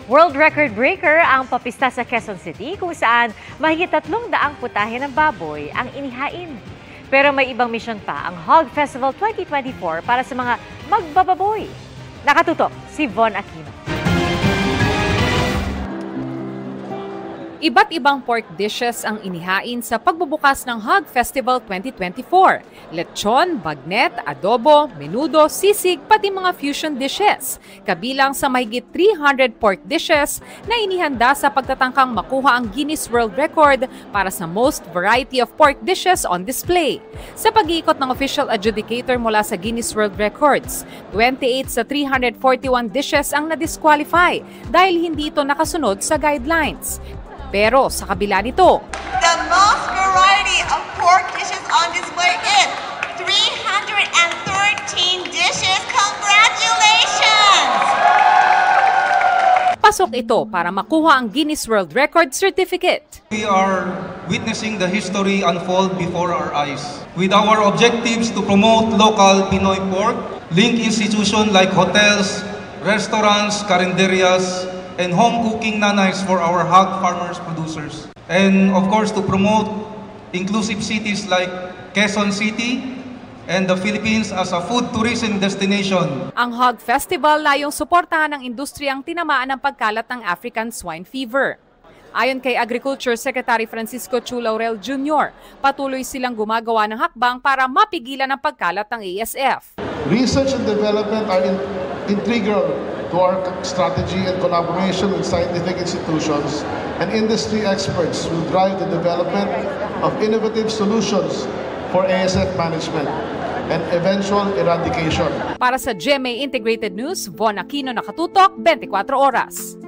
World record breaker ang papista sa Quezon City kung saan mahigit 300 putahe ng baboy ang inihain. Pero may ibang mission pa ang Hog Festival 2024 para sa mga magbababoy. Nakatutok si Von Aquino. Iba't ibang pork dishes ang inihain sa pagbubukas ng Hog Festival 2024. Lechon, bagnet, adobo, menudo, sisig, pati mga fusion dishes. Kabilang sa mahigit 300 pork dishes na inihanda sa pagtatangkang makuha ang Guinness World Record para sa most variety of pork dishes on display. Sa pag-iikot ng official adjudicator mula sa Guinness World Records, 28 sa 341 dishes ang na-disqualify dahil hindi ito nakasunod sa guidelines. Pero sa kabila nito, the most variety of pork dishes on display is 313 dishes. Congratulations! pasok ito para makuha ang Guinness World Record Certificate. We are witnessing the history unfold before our eyes. With our objectives to promote local Pinoy pork, link institutions like hotels, restaurants, carinderias, and home cooking nanays for our hog farmers producers. And of course to promote inclusive cities like Quezon City and the Philippines as a food tourism destination. Ang Hog Festival layong suportahan ang industriyang tinamaan ng pagkalat ng African swine fever. Ayon kay Agriculture Secretary Francisco Chu Laurel Jr., patuloy silang gumagawa ng hakbang para mapigilan ang pagkalat ng ASF. Research and development are integral to our strategy, and collaboration with scientific institutions and industry experts will drive the development of innovative solutions for ASF management and eventual eradication. Para sa GMA Integrated News, Von Aquino, Nakatutok, 24 Oras.